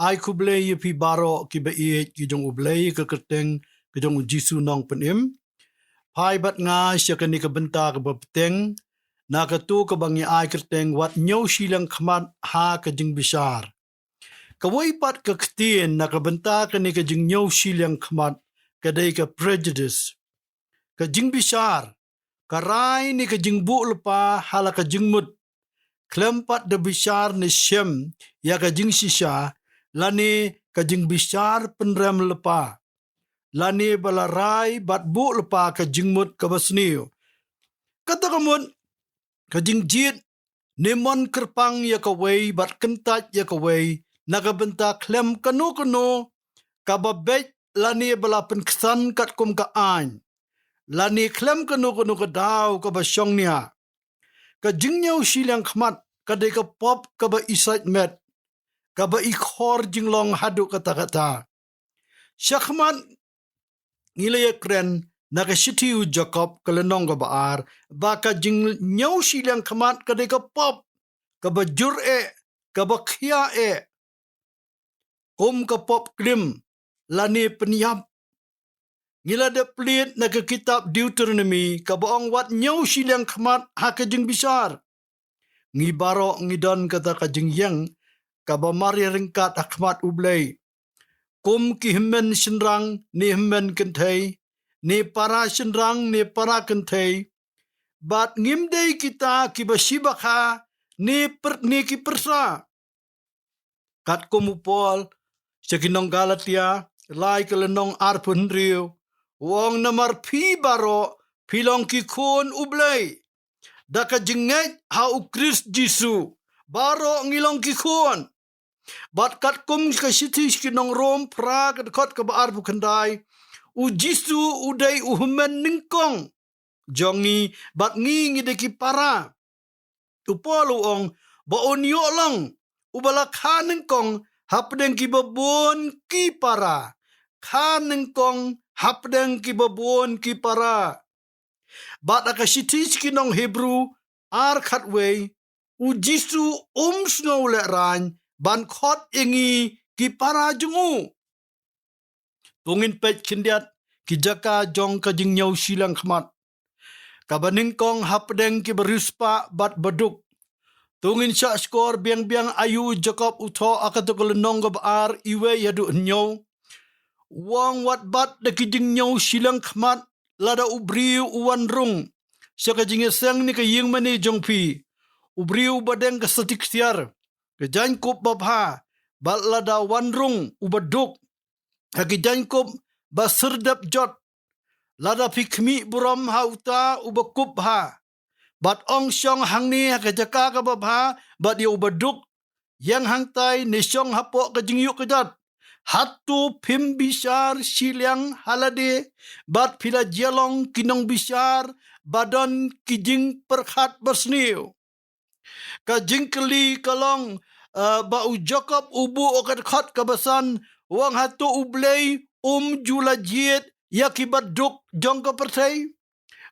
ai ku blei pi baro ki ba e ki jong u blei ke keteng ke jong jisu nong penim pai bat nga syakani ke benta ke bapteng na ka tu ke bangi ai keteng wat nyau silang khmat ha ke jing bisar kawai pat ke ktien na ke benta ke ni ke jing nyau silang khmat ke dei ke prejudice ke jing bisar karai ni ke jing bu lepa hala ke jing mut klempat de bisar ni shem ya ke jing sisha lani ke jing bisar penrem lepa lani balarai bat bu lepa ke jing mut ke basniu kata kamut ke jing jit ni mon kerpang ya ke wei bat kentat ya ke wei na ke benta klem kanu ka babej lani bala penksan kat kum ka an lani klem kanu ka daw ka basyong nia ka jingnyau silang khmat ka de ka pop ka ba isait met ka ba ikhor jinglong hadu kata-kata syakmat ngilaya kren na ka sitiu Jacob ka lenong ka baar ba ka jingnyau silang khmat ka de ka pop ka ba jur ka ba khia kum ka pop krim lani penyap ngila de plit na ke kitab Deuteronomy ka baong wat nyau silang khmat ha ka jing bisar ngi baro ngidon kata ka jing yang ka ba mari ringkat akhmat ublei kum ki himmen sinrang ni himmen kenthei ni para sinrang ni para kenthei bat ngimdei kita ki basibakha ni ki persa kat kumupol sekinong Galatia lai kelenong arpun riu wong namar pi baro pilong ki kun ublei daka jengej ha ukris jisu baro ngilong ki kun bat kat kum ka sitis kinong rom pra kat kot ka baar bukandai u jisu udai uhmen ningkong jongi bat ngi de ki para upolu ong ba onyo lang ubala khaning kong hapdeng ki babon ki para khaning kong hapdeng ki babon ki para bat akasitis kinong Hebrew ar khatway u jisu snow le ran ban khot ingi ki para jungu tungin pet kindiat ki jaka jong ka jing nyau silang khmat kabaning kong hapdeng ki beruspa bat baduk tungin sya skor biang ayu Jacob utho akatukul nong ar iwe yadu nyau wang wat bat de ki jing nyau silang khmat lada ubriu uwan rung syaka jingeseng ni ka ying mani jongpi ubriu badeng ka satik tiar ke jankop babha bal lada wan rung ubaduk ke jankop baserdap jot lada pikmi buram hauta ubakup ha bat ong syong hangni ke jaka ka babha bat dia ubaduk yang hangtai ni syong hapok ke jingyu kejat hatu pim bisar silang halade bat pila jelong kinong bisar badon kijing perkhat bersniu ka jingkeli kalong ba u Jacob ubu okat khat kabasan wang hatu ublei jula jiet yakibat duk jong ka pertai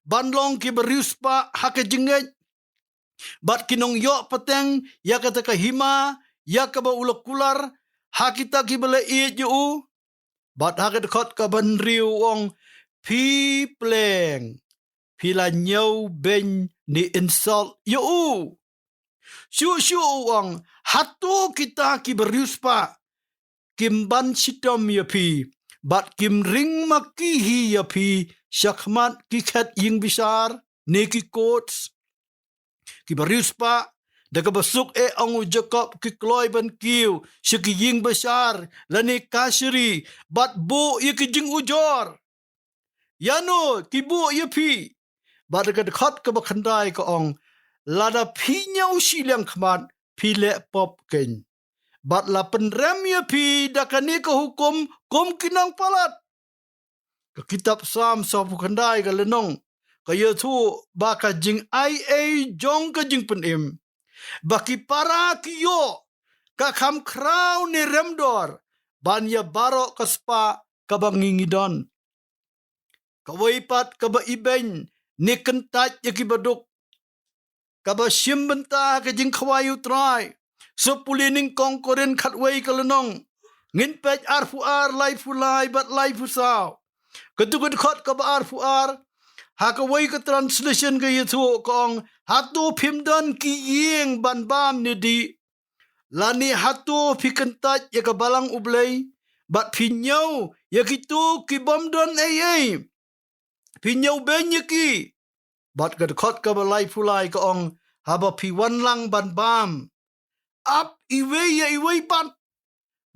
banlong ki beriuspa hake jingej bat kinong yo peteng yakata ka hima yakaba ulakular hakita ki bala ju bat haket khot ka banriu wong pi pleng pila nyau ben ni insult yu shu wong hatu kita ki beriuspa kimban sitom ya pi bat kim ring makihi ya pi syakmat ki khat ying bisar ne ki coats ki beriuspa daga basuk angu Jacob ki kloy ban kiu syaki ying besar lani kasri bat bu ye ki jing ujor yano ki bu ye pi bat daga khat ka bakhandai ka ong lada pi nyau silang khmat pi le pop ken bat la penrem ye pi dakani ka hukum kum kinang palat ka kitab Psalm sa bakhandai ka lenong ka yetu ba ka jing jong ka jing penim baki para kiyo ka kham kraw ni remdor ban ya baro kaspa kabangingidon kawaipat kaba iben ni kentat yaki baduk kaba simbenta ka jing khwayu trai sepulining kongkoren khatway kalenong ngin pej ar fu ar lai fu lai bat lai fu sao ketukut khot ka ba ar fu ar ha ka wei ka translation ka yetu kong hatu phimdan ki yeng ban bam ni di lani hatu phikantat ya ka balang ublei bat phinyau ya kitu ki bomdon ai phinyau ben ya ki bat ka khot ka ba lai fu lai ka ong haba phi wan lang ban bam up iwe ya iwe pan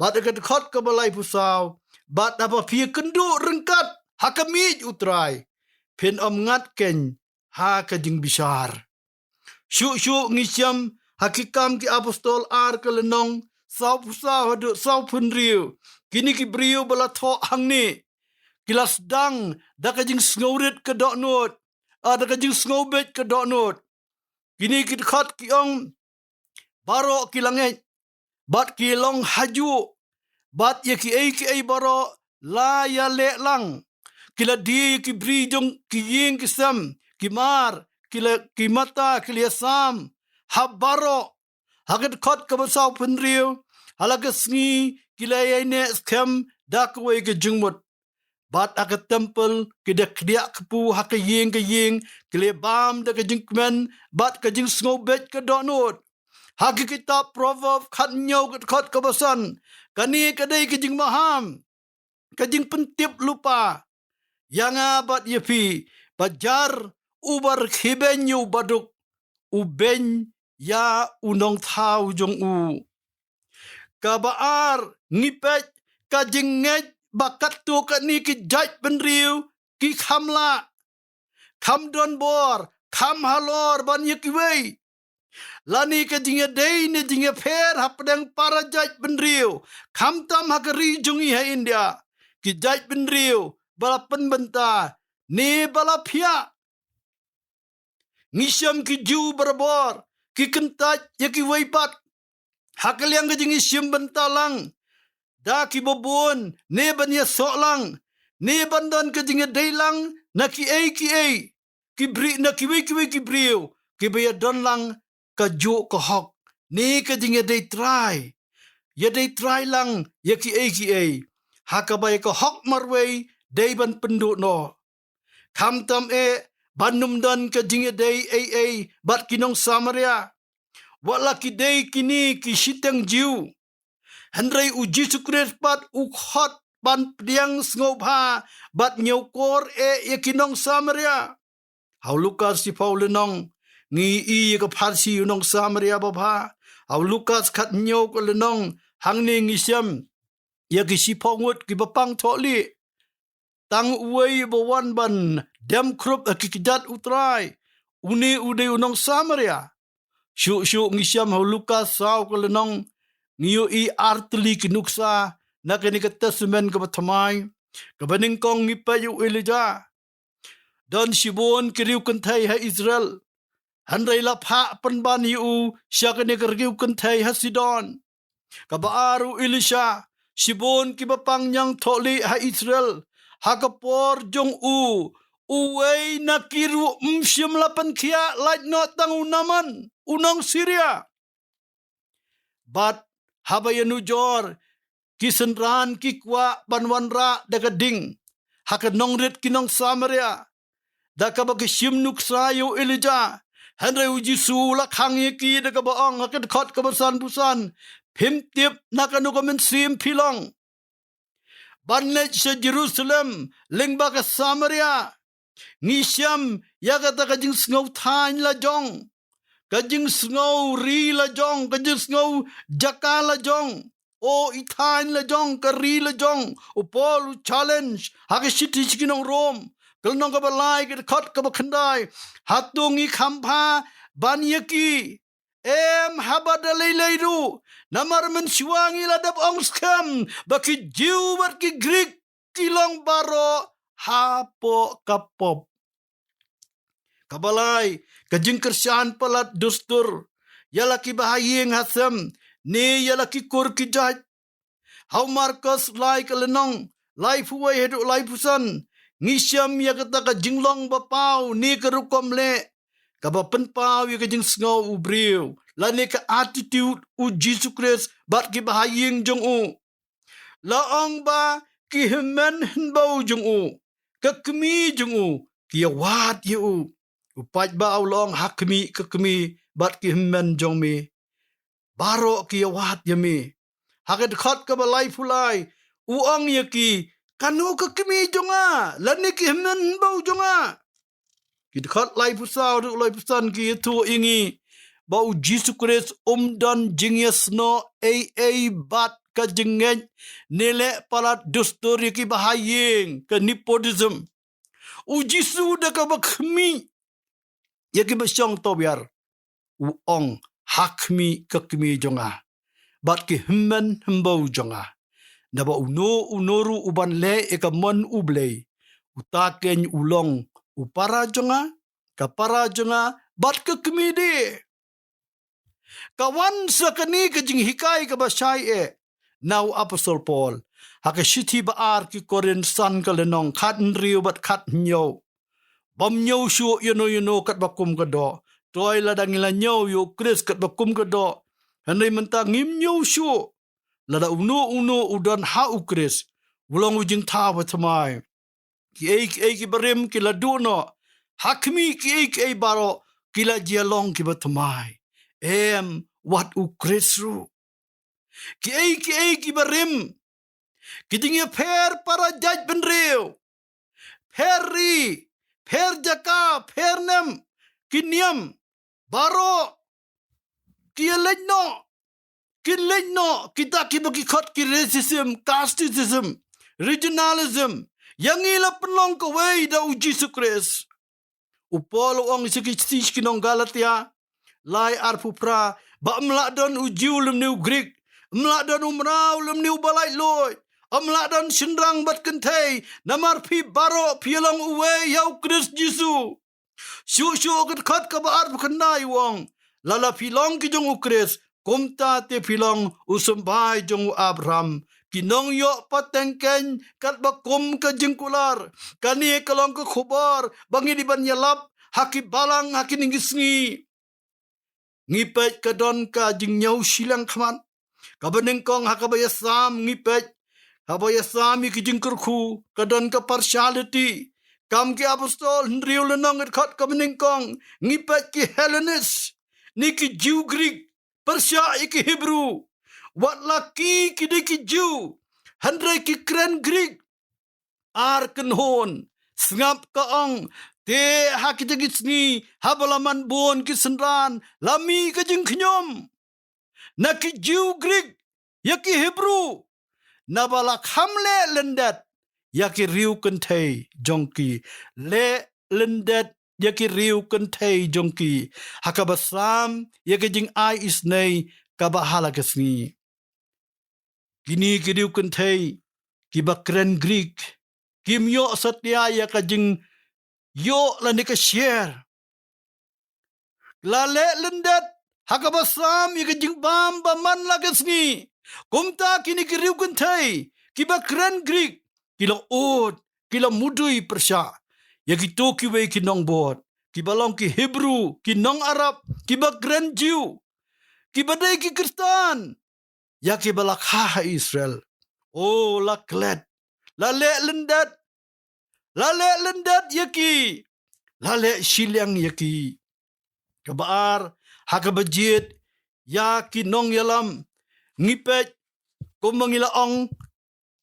bat ka khot ka ba lai fu sao bat haba phi kendu rengkat hakami utrai pen ngat ken ha ka jing bisar shu ngisiam hakikam ki apostol ar ka lenong sau hadu sau pun riu kini ki brio bala tho hangni kilas dang da ka jing sngorit ka do not ada ka jing snobet ka do not kini ki khat ki ong baro ki langai bat ki long haju bat ye ki ai baro la ya le lang kila di ki bri jong ki ying ki sam ki mar kila ki mata kila sam habaro hagat khot ka basau punriu halaga sngi kila yene skem dakwe ke jungmut bat aga temple kida kdia kepu haka ying kile bam da ka jingmen bat ka jing snobet ka donut haki kitab proverb khat nyau khot ka basan kani kadai ka jing maham ka jing pentip lupa yanga bat yepi bajar ubar khibenyu baduk uben ya unong thau jong u kabaar ngipet ka jing ngej bakat tu ka ni ki jaj benriu ki khamla kham don bor kham halor ban yekiwei lani ka jinga dei ne jinga pher hapdang para jaj benriu kham tam hakari jungi ha India ki jaj benriu bala penbenta ni bala phia ngisiam ki ju berbor ki kentaj yekiwei pat hakaliang ka jingi sim bentalang da ki bobon ne ban ya solang ne bandan ka jinga deilang na ki ki bri na ki wei ki briu ki be don lang ka ju ko hok ne ka jinga dei try ya dei try lang ya ki hakabai ka hok marwei dei ban pendu no kam tam banum dan ka jinga dei bat kinong Samaria wala ki dei kini ki sitang jiu Handrai uji sukres pat ukhot ban pdiang sngoba bat nyokor yakinong Samaria. Hau Lukas si Paulinong ngi ka pharsi unong Samaria baba. Hau Lukas khat nyok lenong hangni ngisiam yakisi pongut ki bapang tholi. Tang uwei bawan ban dem krup akikidat utrai. Uni ude unong Samaria. Shu ngisiam hau Lukas saw lenong niyo artli kinuksa na kanika testament ka batamay kabaning kong ngipayu Elijah don shibon kiriu kantay ha Israel handray lapha panban yu siya kanika riu kantay ha Sidon kabaaru Elisha shibon kibapang nyang tholi ha Israel hakapor jong uway nakiru msyam lapan kia like not tang unaman unang Syria but habayanu jor kisenran kikwa banwanra dagading hakanong ret kinong Samaria dakabag simnuk sayo Elijah handray ujisu lakhang yaki dakabaong hakat khot kabasan busan pimtip nakanukamen sim pilong banlet sa Jerusalem lingba ka Samaria ngisiam yakata kajing sngaw thain la jong kajing sngaw ri la jong kajing sngaw jaka la jong o ithain la jong ka ri la jong o pol challenge hakishiti chikinong rom kalnong ka balai ka khot ka bakhandai hatungi khampha banyaki habadalay layru namar men siwangi ladap ong skam baki jiu bat ki Greek kilong baro hapo kapop kabalay kajing kersian palat dustur yalaki bahayeng hasam ne yalaki kur kijaj how Marcus like lenong life way hedu life pusan ngisiam ya kata ka jinglong bapau ni kerukom le kabapen pau ya kajing sngaw ubriu lani ka attitude u Jesus Christ bat ki bahayeng jong laong ba ki hemen henbau jung u kekemi jung u ki wat ye u upat ba au long hakmi kekemi bat ki hemen jong mi baro ki wat ye mi haket khot ka balai fulai uang ye ki kanu kekemi jonga lani ki hemen henbau jonga ki khot lai pusau du lai pusan ki tu ingi bau Jesus Christ dan jingyas no bat ka jingeng nele palat dostori ki bahayeng ke nepotism Jisu da ka bakhmi ya ki basyong to biar uong hakmi kakmi jonga bat ki himmen hembau jonga na ba unoru uban le e ka mon ublei utaken ulong upara jonga kapara jonga bat kakmi de kawan sakani ke jing hikai ke basai now Apostle Paul haka shiti baar ki korin san ka lenong khat nriu bat khat nyo bam nyo shu you know kat bakum ka do toy la dangila nyo yo Chris kat bakum ka do hanai menta ngim nyo shu la da uno udan ha u Chris ulong ujing tha ba thamai ki barim ki la du no hakmi ki baro ki la jialong ki ba thamai wat u Chris ru ki barim kidingya per para jaj benreu per jaka per nem kiniam baro kieleno kita bagi khot ki racism casteism regionalism yang ila penlong ko wei da u Jesus Christ upolo ong sikich kinong Galatia lai arpupra ba mladon u jiulum new Greek mladon umrau lum new balai loy amladon sindrang bat kentai namar pi baro pielong uwe yau Christ Jisu shu kat ka ba arp khnai wong lala pilong ki jong u Christ kumta te pilong usumbai jong u Abraham kinong yo patengken kat bakum ka jengkular kani kalong ka khubar bangi di ban yalap haki balang haki ningisngi ngipet ka don ka jing nyau silang khaman kabeneng kong hakabaya sam ngipet habaya sam ki jing kurku ka don ka partiality kam ki apostol nriu lenong et khat kabeneng kong ngipet ki Hellenist niki Jew Greek Persia iki Hebrew wat laki ki diki Jew handrai ki kren Greek arken hon sngap kaong te hakijagit ni habalaman bon ki senran lami ka jing khnyom naki Jew Greek yaki Hebrew nabala khamle lendat yaki riu kentai jongki le lendat yaki riu kentai jongki hakabasam yaki jing ai isnei kabahala kesni kini ki riu kentai ki bakren Greek kim yo satya yaka jing yo la nika share la le lendat hakabasam yaka jing bam baman la kesni kumta kini ki riu kentai ki bakren Greek kila od kila mudui Persia yaki to ki wei ki nong bot ki balong ki Hebrew ki nong Arab ki bakren Jew ki badai ki Kristen yaki balak ha Israel la glad la le lendat yaki la le shiliang yaki kabar hakabajit yaki nong yalam ngipet kumangila ong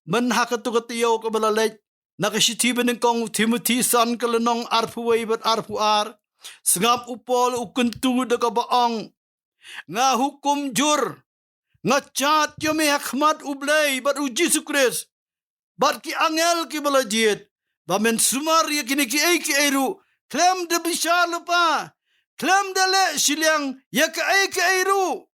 man hakatu katiyo kabalalej nakashiti beneng kong Timothy san kalanong arpuway bat arpuar sngap upol ukuntu da kabaong nga hukum jur nga chat yome hakmat ublay bat u Jesus Christ bat ki angel ki balajit bamen sumar yakini ki eru klem de bishar lupa klem de le shiliang yak ki eru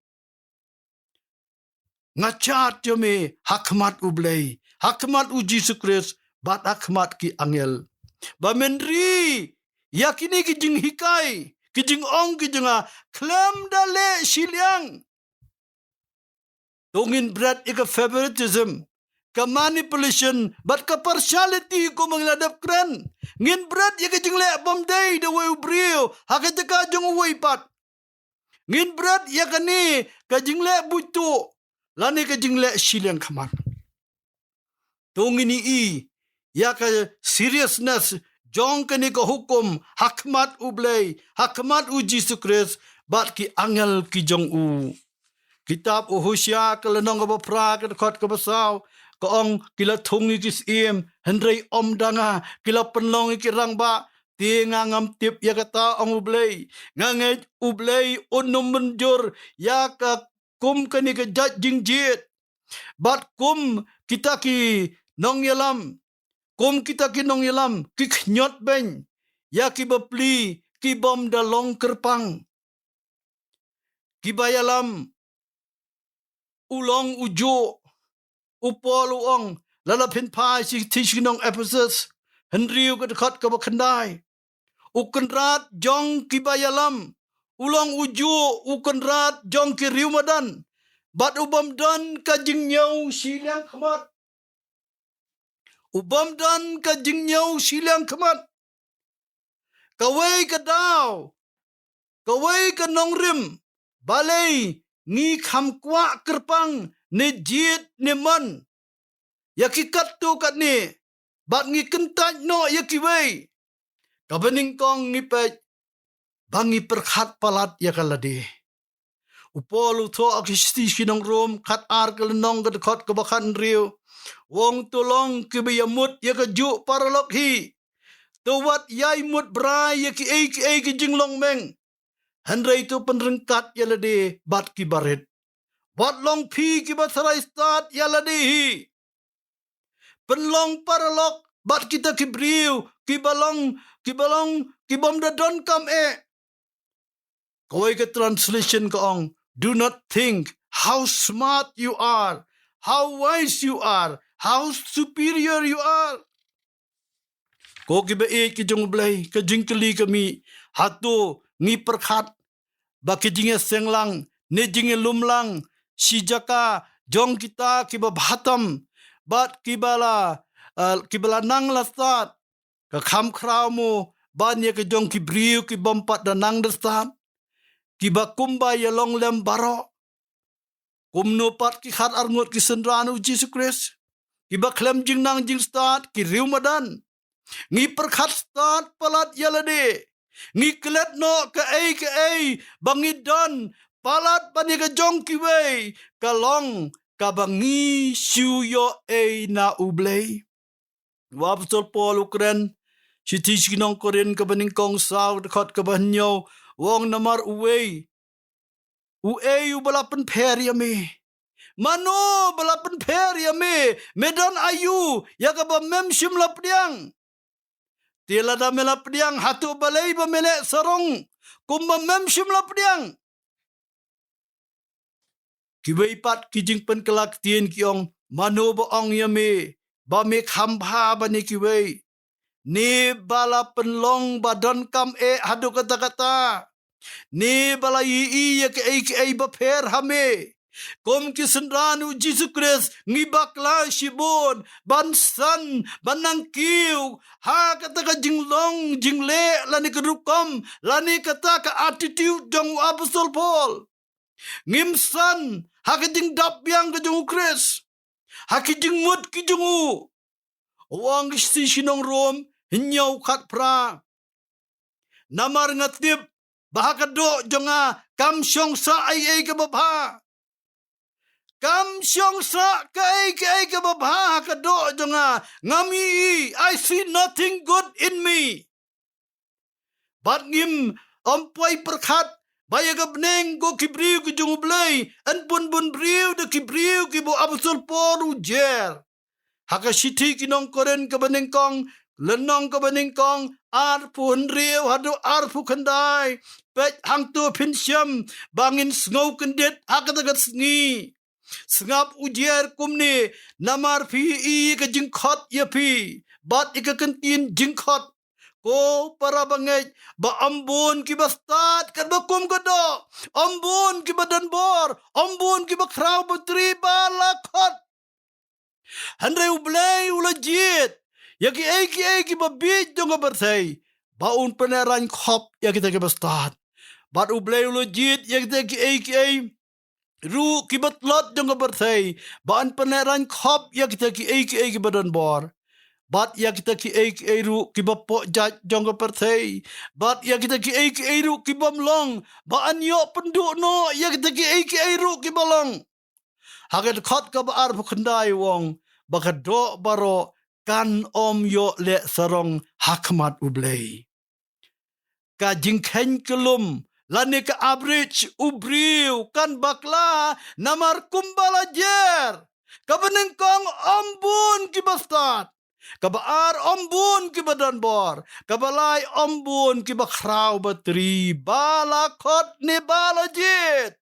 nga chat yome hakmat ublay hakmat u Jesus Christ bat hakmat ki angel bamen ri yakini ki jing hikai ki jing ong ki jinga klem de le shiliang tungin bread ika favoritism ka manipulation but ka partiality ko mangladap kren ngin bread ika jingle bom day the way brio hakataka jong way pat ngin bread yakani ka jingle butu lani ka jingle shiliang khaman Tung ini ya ka seriousness jong kani ka hukum hakmat ublay hakmat u Jesus Christ bat ki angel ki jong u. Kitab Hosea kelenong ka bapra ka dekot ka basaw kaong kila tungi kis hendrei om danga kila penlong ki rangba tinga ngam tip ya kata ong ublay nganget ublay unum menjur ya ka kum kani ka jat jingjit bat kum kita ki nong yalam kum kita ki nong yalam ki knyot ben ya ki bapli ki bom dalong kerpang ki bayalam ulong ujo upol uong lalapin pai si tishinong Ephesus henriu ka dekat ka bakandai ukenrat jong ki bayalam ulong ujo ukenrat jong ki riumadan bat ubam dan ka jingnyau silang khamat ubam dan ka jingnyau silang khamat kawai ka daw kawai ka nongrim balai ni kham kwa kerpang ne jit ne man yakikat tu kat ni bat ngi kentaj no yakiwei kabening kong ni pe bangi perkhat palat yakalade upolu tho akisti sinong rom khat ar kelenong ka dekat ka bakhan riu wong tulong ki bayamut yakaju paralok hi tuwat yai mut brai yaki ei ki jinglong meng handrai tu penrengkat yalade bat ki baret bat long pi ki batharai start yalade hi penlong paralok bat kita ki briu ki balong ki bom da don kam kawai ke translation kaong do not think how smart you are how wise you are how superior you are ko ki ba ki jong blai ka jingkeli kami hatu ngi perkhat ba ki jinge senglang ne jinge lumlang si jaka jong kita ki ba bhatam bat ki bala nang lastat ka kham kraumu ban ye ke jong ki briu ki bompat da nang dastat ki ba kumba ye long lem baro kumno pat ki khat arngot ki sendranu Jesus Christ ki ba klem jing nang jing stat ki riu madan ngi perkhat stat palat yalade ngi klet no ka ei bangi don palat bani ka jong ki wei kalong ka bangi siu yo na ublay wapsol Paul Ukren si tisginong korin ka baning kong saw dekat ka banyo wong namar uwei u balapan per yame mano balapan per yame medan ayu ya ka ba memshim lapdiang tila da melapdiang hatu balay ba mele sarong kumba memshim lapdiang kiwei pat kijing pen kelak tien kiong mano ba ong yame ba me khambha ba ni kiwei ni bala penlong badan kam hadu kata-kata ni bala yi ke ei ba pher hame kom ki sendranu Jesus Christ ngi bakla shibon ban san banang kiu ha kata ka jinglong jingle lani kerukom lani kata ka attitude jong apostol Paul ngim san ha ka jing dap yang ka jong Christ ha ki jing mut ki jongu wang si sinong rom hinyau khat pra namar ngatip bahakado jonga kam syong sa ai ke babha kam syong sa kai ke babha kado jonga ngami I see nothing good in me bat ngim ampoi perkhat baya ka bneng ko kibriu ki jong blai an bun briu de kibriu ki bo apostol Paul ujer haka siti kinong koren ka baneng kong lenong ka baning kong arpun riu hadu arpu kandai pet hang tu pinsyam bangin sngau kendit hakatagat sngi sngap ujier kumni namar pi ka jingkhot ya pi bat ika kentin jingkhot ko para bangai ba ambon ki bastat kan ba kum kado ambon ki badan bor ambon ki ba kraw putri balakot handai ublay ulajit yaki ei babit jonga bersai baun peneran khop ya kita ke bastat bat ublay ulojit ya kita ki ei ru kibat lot jong berthei ban paneran khop ya kita ki badan bor bat ya kita ki ru kibapo jaj jong berthei bat ya kita ki ru kibam long ban yo pendu no ya kita ki ru kibalong haget khot ka bar phukhandai wong bakado baro kan om yo le sarong hakmat ublei ka jingkhen kelum lani ka average ubriu kan bakla namar kumbala jer ka benengkong ombun ki bastat ka baar ombun ki badan bor ka balai ombun ki bakrau batri bala khot ni bala jit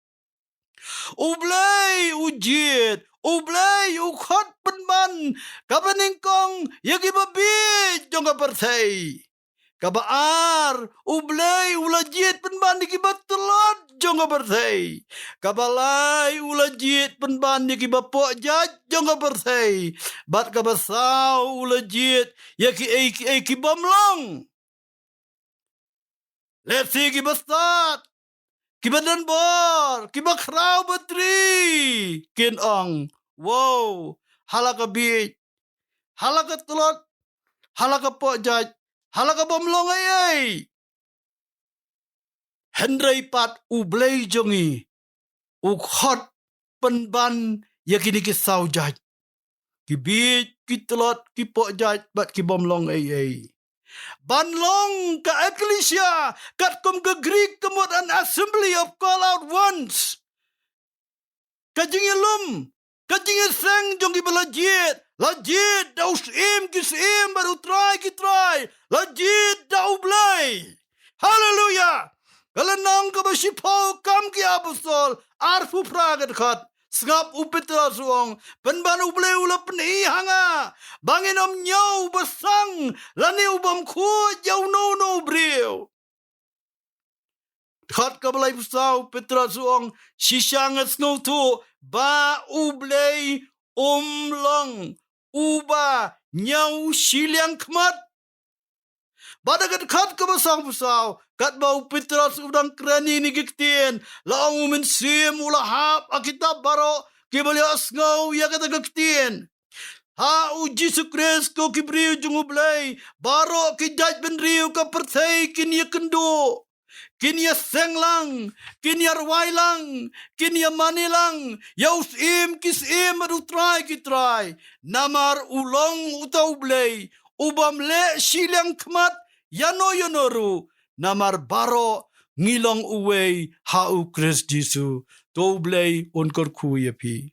ublei ujit ublei ukhot penman ka benengkong yagi babi jong ka perthei kabaar ublei ulajit penban di kibat telot jong berthei kabalai ulajit penban di kibat pok jaj jong berthei bat kabasau ulajit ya ki kibamlong lepsi kibastat kibadan bor kibakrau betri kin ong wow halaka bi halaka telot halaka pok jaj halaka bomlong ay. Hendrai pat ublei jongi. Ukhot penban yakini ki sau jaj. Ki bit, ki telot, ki pok jaj bat ki bomlong ay. Banlong ka ecclesia kat kum ke Greek kemut an assembly of call out ones. Kajingi lum. Kajingi seng jongi belajit. Lajit daus kis baru try ki try. Lajit dau blay. Hallelujah. Kalau nang ka basipau kam ki apostol arfu pragat khat. Sngap upitra suong. Penban ublay ula peni hanga. Bangin om nyau basang. Lani ubam ku jau no brio. Khat ka balay pusau petra suong. Sisang at snow tu. Ba ublay umlong. Uba nyau siliang kmat. Badagat khat ka basang pusaw. Kat bau pitras udang krani ni giktien. Laong umin sim ulahap akitab baro. Kibali asngaw ya kata giktien. Ha u Jesu Christ ko kibriu jungublay. Baro ki jaj benriu ka perthay kinya kendo. Kinya senglang, kinya rwailang, kinya manilang, yaus kis adu try ki try. Namar ulong utaw blay, ubam le silang kmat, yanoru. Namar baro ngilong uway hau Christ Jesu, to blay unkor kuyapi.